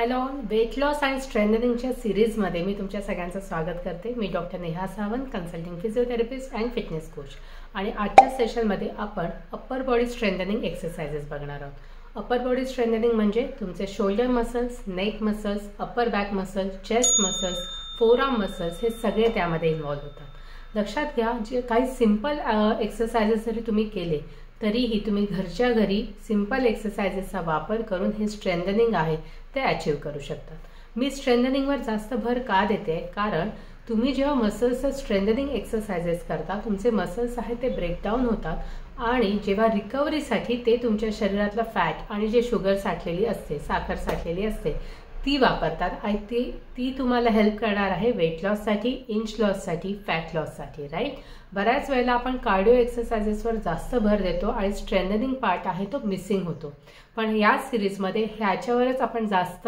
Hello, weight loss आणि स्ट्रेंथनिंगच्या सिरीजमध्ये मी तुमच्या सगळ्यांचं स्वागत करते. मी doctor Neha Sawant, consulting physiotherapist and fitness coach. आणि आजच्या सेशनमध्ये आपण अप्पर बॉडी स्ट्रेंथनिंग एक्सरसाइजेस बघणार आहोत. अप्पर बॉडी स्ट्रेंथनिंग म्हणजे तुमचे shoulder muscles, neck muscles, upper back muscles, chest muscles, forearm muscles हे सगळे त्यामध्ये इन्व्हॉल्व होतात. लक्षात घ्या, जे काही सिंपल एक्सरसाइजेस जरी तुम्ही केले तरीही तुम्ही घरच्या घरी सिंपल एक्सरसाइजेसचा वापर करून हे स्ट्रेंथनिंग आहे ते अचीव करू शकतात. मी स्ट्रेंथनिंगवर जास्त भर का देते, कारण तुम्ही जेव्हा मसल्सचं स्ट्रेंथनिंग एक्सरसाइजेस करता तुमचे मसल्स आहेत ते ब्रेकडाऊन होतात आणि जेव्हा रिकव्हरीसाठी ते तुमच्या शरीरातलं फॅट आणि जे शुगर साठलेली असते, साखर साठलेली असते ती वापरतात आणि ती तुम्हाला हेल्प करणार आहे वेट लॉससाठी, इंच लॉससाठी, फॅट लॉससाठी, राईट. बऱ्याच वेळेला आपण कार्डिओ एक्सरसाइजेसवर जास्त भर देतो आणि स्ट्रेंथनिंग पार्ट आहे तो मिसिंग होतो. पण या सिरीजमध्ये ह्याच्यावरच आपण जास्त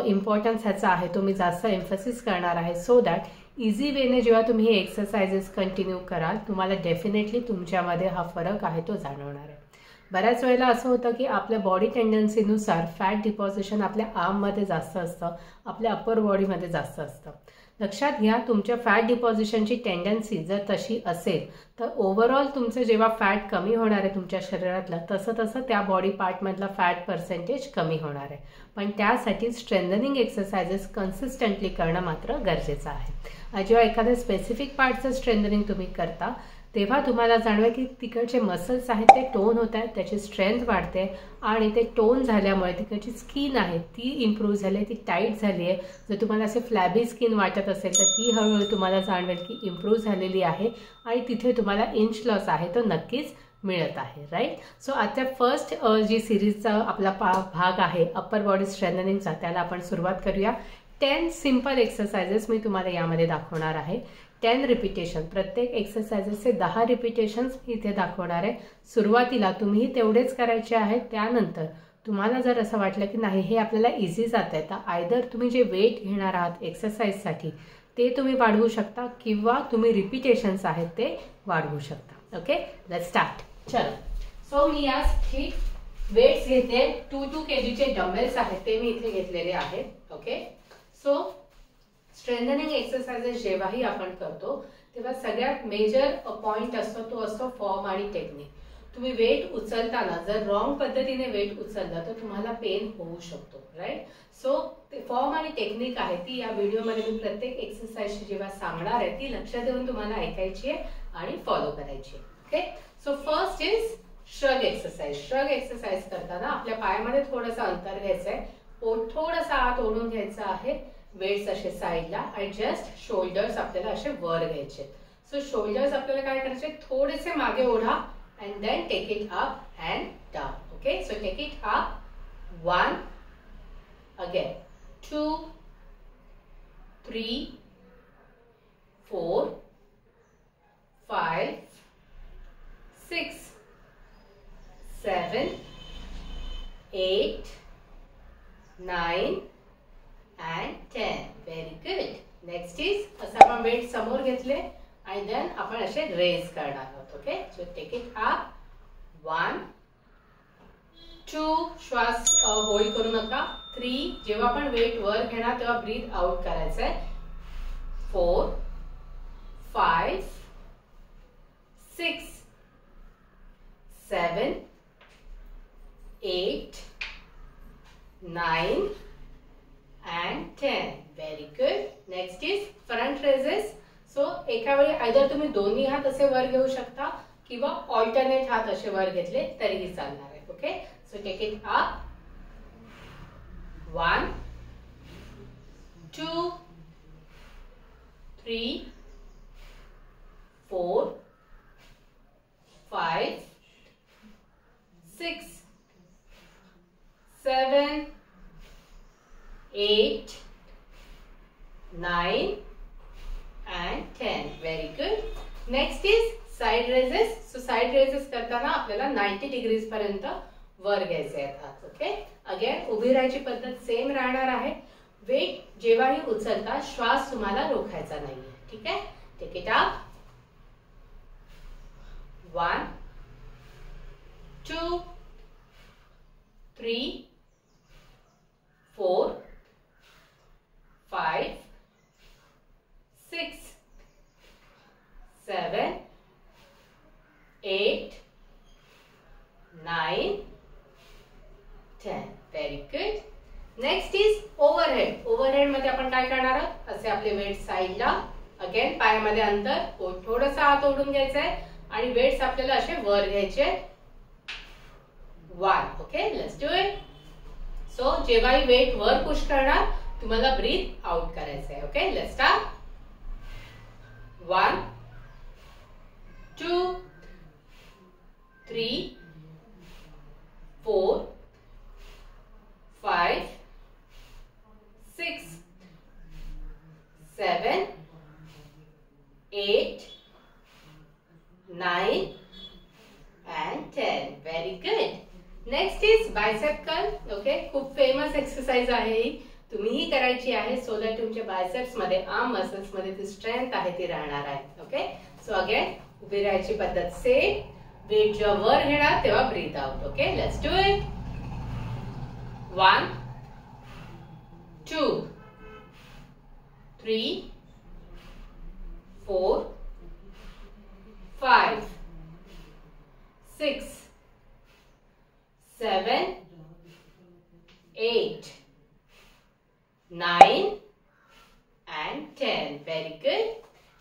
इम्पॉर्टन्स ह्याचा आहे तो मी जास्त एम्फसिस करणार आहे, सो दॅट इझी वेने जेव्हा तुम्ही हे एक्सरसाइजेस कंटिन्यू कराल तुम्हाला डेफिनेटली तुमच्यामध्ये हा फरक आहे तो जाणवणार आहे. बऱ्याच वेळेला असं होतं की आपल्या बॉडी टेंडन्सीनुसार फॅट डिपॉझिशन आपल्या आर्ममध्ये जास्त असतं, आपल्या अप्पर बॉडीमध्ये जास्त असतं. लक्षात घ्या, तुमच्या फॅट डिपॉझिशनची टेंडन्सी जर तशी असेल तर ओव्हरऑल तुमचं जेव्हा फॅट कमी होणार आहे तुमच्या शरीरातलं तसं तसं त्या बॉडी पार्टमधला फॅट पर्सेंटेज कमी होणार आहे. पण त्यासाठी स्ट्रेंथनिंग एक्सरसाइजेस कन्सिस्टंटली करणं मात्र गरजेचं आहे. जेव्हा एखाद्या स्पेसिफिक पार्टचं स्ट्रेंथनिंग तुम्ही करता तेव्हा तुम्हाला जाणवेल की तिकडचे मसल्स आहेत ते टोन होत आहेत, त्याची स्ट्रेंथ वाढते आणि ते टोन झाल्यामुळे तिकडची स्किन आहे ती इम्प्रूव्ह झाली आहे, ती टाईट झाली आहे. जर तुम्हाला असे फ्लॅबी स्किन वाटत असेल तर ती हळूहळू तुम्हाला जाणवेल की इम्प्रूव्ह झालेली आहे आणि तिथे तुम्हाला इंच लॉस आहे तो नक्कीच मिळत आहे, राईट. सो आता फर्स्ट जी सिरीजचा आपला भाग आहे अप्पर बॉडी स्ट्रेंथनिंगचा त्याला आपण सुरुवात करूया. 10 सिंपल एक्सरसाइजेस मी तुम्हाला यामध्ये दाखवणार आहे. 10 रिपिटेशन, प्रत्येक एक्सरसाइजेसचे 10 रिपिटेशन्स मी इथे दाखवणार आहे. सुरुवातीला तुम्ही तेवढेच करायचे आहेत. त्यानंतर तुम्हाला जर असं वाटलं की नाही हे आपल्याला इझी जात आहे तर आयदर तुम्ही जे वेट घेणार आहात एक्सरसाइजसाठी ते तुम्ही वाढवू शकता किंवा तुम्ही रिपिटेशन्स आहेत ते वाढवू शकता. Okay, let's start. चलो, सो मी यासाठी वेट्स घेते. 2 kgचे डंबेल्स आहेत ते मी इथे घेतलेले आहेत. ओके, सो स्ट्रेंथनिंग एक्सरसाइजेस जेव्हाही आपण करतो तेव्हा सगळ्यात मेजर पॉइंट असतो तो असतो फॉर्म आणि टेक्निक. तुम्ही वेट उचलताना जर रॉंग पद्धतीने वेट उचललं तर तुम्हाला पेन होऊ शकतो, राईट. सो ते फॉर्म आणि टेक्निक आहे ती या व्हिडिओमध्ये मी प्रत्येक एक्सरसाइजची जेव्हा सांगणार आहे ती लक्ष देऊन तुम्हाला ऐकायची आहे आणि फॉलो करायची आहे. Okay, so first is shrug exercise. Shrug exercise करताना आपल्या पायामध्ये थोडंसं अंतर घ्यायचं आहे, पोट थोडंसं आत ओढून घ्यायचं आहे, वेट्स असे साईडला आणि जस्ट शोल्डर्स आपल्याला असे वर घ्यायचे. सो शोल्डर्स आपल्याला काय करायचे, थोडेसे मागे ओढा and then take it up and down. Okay, so take it up, 1, again 2, 3, 4, 5, 6, 7, 8, 9 and 10. Very good. Next is असं आपण वेट समोर घेतले आणि देन आपण असे रेज करणार आहोत. Okay, so take it up, 1, 2, श्वास होल्ड करू नका, 3, जेव्हा आपण वेट वर घेणार तेव्हा ब्रीथ आउट करायचं आहे, 4, 5, 6, 7, 8, 9 and 10. Very good. Next is front raises. So एका वेळी आयदर तुम्ही दोन्ही हात असे वर घेऊ शकता किंवा ऑल्टरनेट हात असे वर घेतले तरीही चालणार आहे. Okay, so take it up, 1, 2, 3, 4, 5, 6, 7, 8, 9 and 10. Very good. Next is side raises. So side raises करताना आपल्याला 90 डिग्रीज पर्यंत वर घ्यायचे आहेत. ओके, अगेन उभी राहायची पद्धत सेम राहणार आहे. वेट जेव्हाही उचलता श्वास तुम्हाला रोखायचा नाहीये. ठीक आहे, take it up, 1, 2, 3, 4, overhead. Overhead मध्ये आपण काय करणार आहोत, असे आपले वेट साइडला, अगेन पायामध्ये अंतर, पोट थोडंसं आत ओढून घ्यायचंय आणि वेट्स आपल्याला असे वर घ्यायचे. 1. Okay, let's do it. So जेव्हाही वेट वर पुश करणार तुम्हाला ब्रीथ आउट करायचंय. Okay, let's start. 1 2 3 4 5 6 7 8 9 and 10. Very good. Next is bicep curl. Okay, खूप फेमस एक्सरसाइज आहे ही, तुम्हीही करायची आहे सो दॅट तुमच्या बायसेप्स मध्ये, आर्म मसल्स मध्ये ती स्ट्रेंथ आहे ती राहणार आहे. ओके, सो अगेन उभी राहायची पद्धत सेम. वेट जेव्हा वर घेणार तेव्हा breathe out. Okay, let's do it. 1 2 3 4 5 6 7 8 9 and 10. Very good.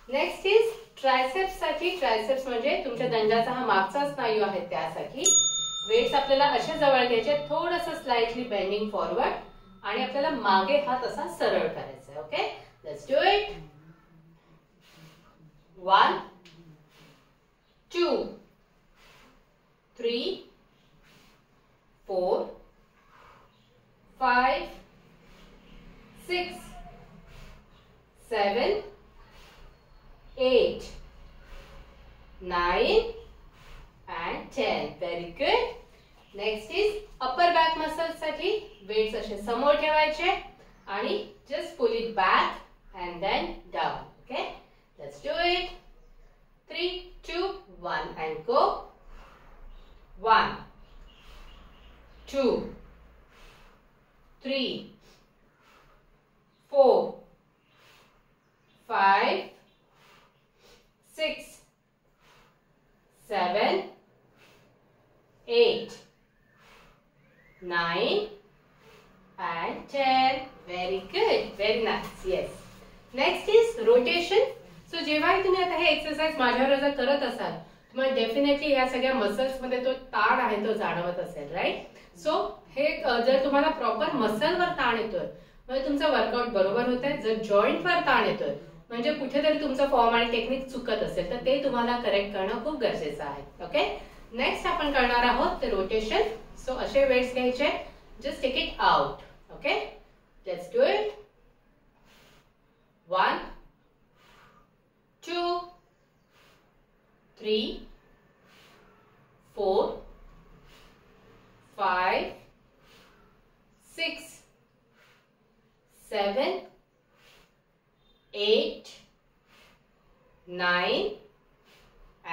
Next is triceps साठी. ट्रायसेप्स म्हणजे तुमच्या दंडाचा हा मागचा स्नायू आहे, त्यासाठी वेट्स आपल्याला अशा जवळ घ्यायचे, थोडंसं स्लाइटली बेंडिंग फॉरवर्ड आणि आपल्याला मागे हात असा सरळ करायचा. Okay, let's do it. 1 2 3 4 5 6 7 8 9 and 10. Very good. Next is upper back muscles साठी वेट्स असे समोर ठेवायचे आणि just pull it back and then down. Okay, let's do it. 3 2 1 and go. 1 2 3 4 5 6 7 8 9 and 10. Very good. Very nice. Yes. Next is rotation. So जेव्हाही तुम्ही आता हे exercise माझ्यावर जर करत असाल तुम्हाला डेफिनेटली या सगळ्या मसल्स मध्ये तो ताण आहे तो जाणवत असेल, राईट. सो हे जर तुम्हाला प्रॉपर मसलवर ताण येतोय म्हणजे तुमचा वर्कआउट बरोबर होत आहे. जर जॉईंटवर ताण येतोय म्हणजे कुठेतरी तुमचा फॉर्म आणि टेक्निक चुकत असेल तर ते तुम्हाला करेक्ट करणं खूप गरजेचं आहे. ओके, नेक्स्ट आपण करणार आहोत ते रोटेशन. सो असे वेट्स घ्यायचे, just take it out. Okay, let's do it. 1 2 3 4 5 6 7 8 9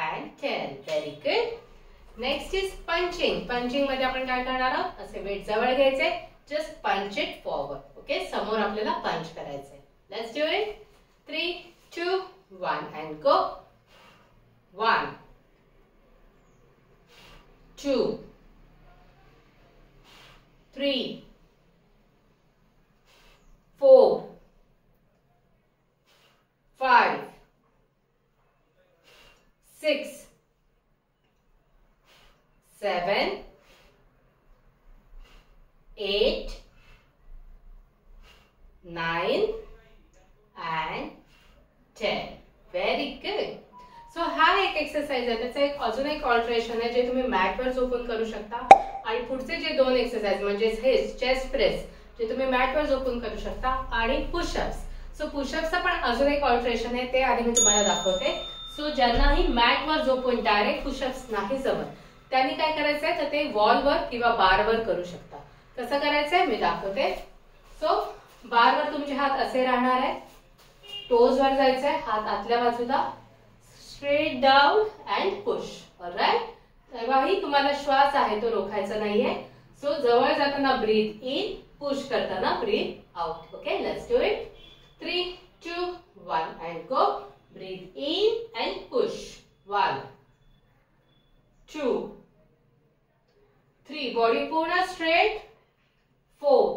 and 10. Very good. Next is punching. Punching मध्ये आपण काय करणार आहोत, असे वेट जवळ घ्यायचे, जस्ट पंच इट फॉरवर्ड. ओके, समोर आपल्याला पंच करायचंय. Let's do it. 3 2 1 and go. 1 2 3 4 5 6 7 8 9 and 10. Very good. So हा एक एक्सरसाइज आहे, त्याचा एक अजून एक ऑल्टरेशन आहे जे तुम्ही मॅटवर झोपून करू शकता. आणि पुढचे जे दोन एक्सरसाइज म्हणजे हे चेस्ट प्रेस जे तुम्ही मॅटवर झोपून करू शकता आणि पुशअप्स. सो पुशअप्सचा पण अजून एक ऑल्टरेशन आहे, ते आधी मी तुम्हाला दाखवते. सो ज्यांनाही मॅटवर झोपून डायरेक्ट पुशअप्स नाही जमत त्यांनी काय करायचंय तर ते वॉलवर किंवा बारवर करू शकता. कसं करायचंय मी दाखवते. सो बारवर तुमचे हात असे राहणार आहे, टोज वर जायचंय, हात आतल्या बाजूला, straight down and push. Alright, तेव्हाही तुम्हाला श्वास आहे तो रोखायचा नाहीये. सो जवळ जाताना ब्रीथ इन, पुश करताना breathe out. Okay, let's do it. 3 2 1 and go. Breathe in and push. 1 2 3. Body पूर्ण straight. 4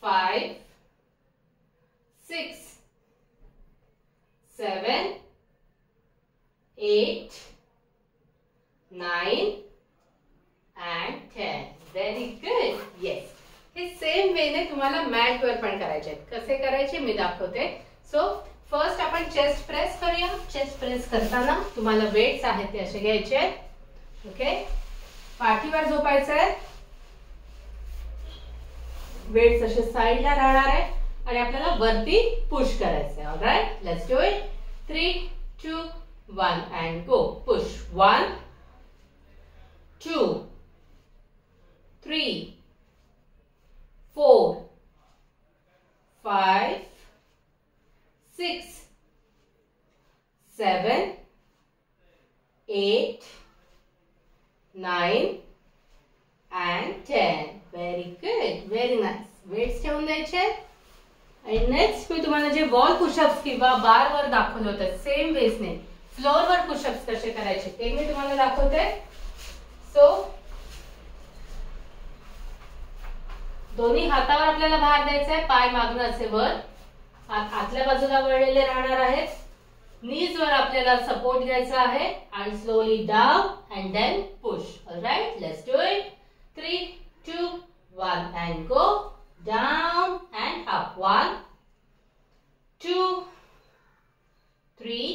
5 6 7 8 9 and 10. Very good. Yes, हे सेम वेने तुम्हाला मॅट वर पण करायचे आहेत. कसे करायचे मी दाखवते. सो फर्स्ट आपण चेस्ट प्रेस करूया. चेस्ट प्रेस करताना तुम्हाला वेट्स आहेत ते असे घ्यायचे आहेत. ओके, पाठीवर झोपायचं आहे. वेट्स असे साइडला राहणार आहे आणि आपल्याला वरती पुश करायचं आहे. Alright, let's do it. 3 2 1 and go. Push. 1 2 3 4 5 6 7 8 9 and 10. Very good. Very nice. Weights ठेवून द्यायचे. आणि नेक्स्ट मी तुम्हाला जे वॉल पुशअप्स किंवा बार वर दाखवलं होतं सेम वेसने फ्लोर वर पुशअप्स कसे करायचे ते मी तुम्हाला दाखवते. सो दोन्ही हातावर आपल्याला भार द्यायचा आहे. पाय मागणं असे वर, आतल्या बाजूला वळलेले राहणार आहेत. नीज वर आपल्याला सपोर्ट घ्यायचा आहे आणि slowly down and then push. Alright, let's do it. 3 2 1 and go. Down and up. 1 2 3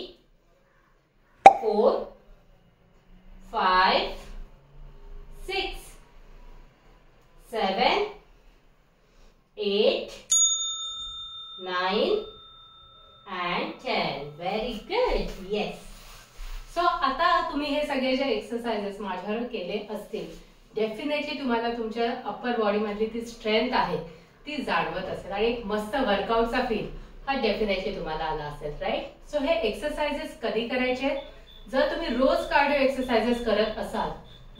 4 5 6 7 8 9 and 10. Very good. Yes. So आता तुम्ही हे सगळे जे एक्सरसाइजेस माझ्यावर केले असतील, डेफिनेटली तुम्हाला तुमच्या अप्पर बॉडी मधली ती स्ट्रेंथ आहे ती जाणवत असेल आणि एक मस्त वर्कआउटचा फील हा डेफिनेटली तुम्हाला आला असेल. राईट. सो हे एक्सरसाइजेस कधी करायचे? जर तुम्ही रोज कार्डिओ एक्सरसाइजेस करत असाल,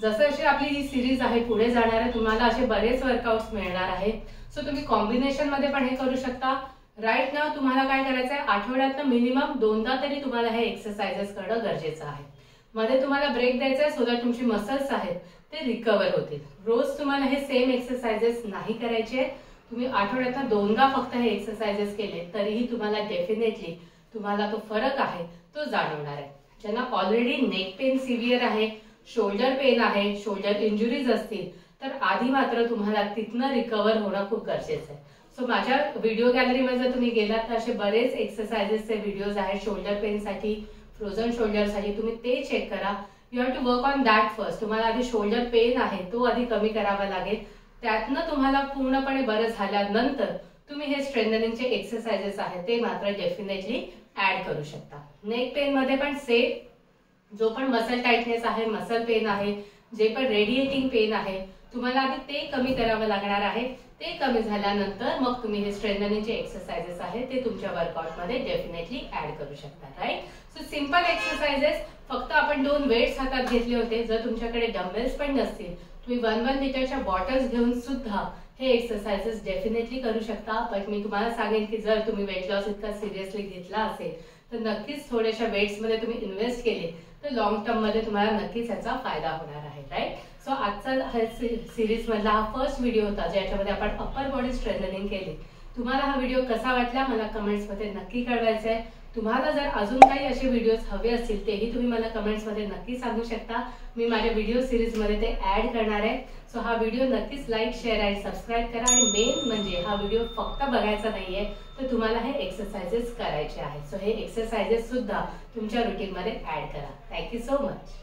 जसं अशी आपली ही सिरीज आहे पुढे जाणार आहे, तुम्हाला असे बरेच वर्कआउट्स मिळणार आहेत. सो तुम्ही कॉम्बिनेशन मध्ये पण हे करू शकता. राईट नाव तुम्हाला काय करायचं आहे, आठवड्यातनं मिनिमम 2दा तरी तुम्हाला हे एक्सरसाइजेस करणं गरजेचं आहे. मध्ये तुम्हाला ब्रेक द्यायचा आहे सो दॅट तुमची मसल्स आहेत ते रिकवर होतील. रोज तुम्हाला हे सेम एक्सरसाइजेस नाही करायचे. तुम्ही आठवड्यातनं 2दा फक्त हे एक्सरसाइजेस केले तरीही तुम्हाला डेफिनेटली तुम्हाला तो फरक आहे तो जाणवणार आहे. ज्यांना ऑलरेडी नेक पेन सिव्हिअर आहे, शोल्डर पेन आहे, शोल्डर इंजुरीज असतील तर आधी मात्र तुम्हाला तिथनं रिकवर होणं खूप गरजेचं आहे. सो माझ्या व्हिडिओ गॅलरीमध्ये जर तुम्ही गेलात तर असे बरेच एक्सरसाइजेसचे व्हिडिओज आहेत शोल्डर पेनसाठी, फ्रोझन शोल्डरसाठी. तुम्ही ते चेक करा. You have to work on that first. तुम्हाला आधी शोल्डर पेन आहे तो आधी कमी करावा लागेल. त्यातनं तुम्हाला पूर्णपणे बरं झाल्यानंतर तुम्ही हे स्ट्रेंथनिंगचे एक्सरसाइजेस आहेत ते मात्र डेफिनेटली ऍड करू शकता. नेक पेन मध्ये पण सेम, जो पण मसल टाइटनेस आहे, मसल पेन आहे, जे पण रेडिएटिंग पेन आहे, तुम्हाला आधी ते कमी करावं लागणार आहे. ते कमी झाल्यानंतर मग तुम्ही हे स्ट्रेंथनिंगचे एक्सरसाइजेस आहेत ते तुमच्या वर्कआउट मध्ये डेफिनेटली ऍड करू शकता. राईट. So simple exercises. फक्त आपण 2 वेट्स हातात घेतले होते. जर तुमच्याकडे डंबेल्स पण नसतील तुम्ही 1 लिटरच्या बॉटल्स घेऊन सुद्धा हे एक्सरसाइजेस डेफिनेटली करू शकता. पण मी तुम्हाला सांगेन की जर तुम्ही वेट लॉस इतका सिरियसली घेतला असेल तर नक्कीच थोड्याशा वेट्स मध्ये तुम्ही इन्व्हेस्ट केले तर लॉंग टर्म मध्ये तुम्हाला नक्कीच याचा फायदा होणार आहे. राईट. सो आजचा सिरीज मधला हा फर्स्ट व्हिडिओ होता ज्याच्यामध्ये आपण अप्पर बॉडी स्ट्रेंथनिंग केली. तुम्हाला हा व्हिडिओ कसा वाटला मला कमेंट्स मध्ये नक्की कळवायचं आहे. तुम्हाला जर अजून काही असे व्हिडिओज हवे असतील तेही तुम्ही मला कमेंट्स मध्ये नक्की सांगू शकता. मी माझ्या व्हिडिओ सिरीज मध्ये ते ऍड करणार आहे. सो हा व्हिडिओ नक्कीच लाईक, शेअर आणि सबस्क्राईब करा. आणि मेन म्हणजे हा व्हिडिओ फक्त बघायचा नाहीये तर तुम्हाला हे एक्सरसाइजेस करायचे आहेत. सो हे एक्सरसाइजेस सुद्धा तुमच्या रुटीन मध्ये ऍड करा. Thank you so much.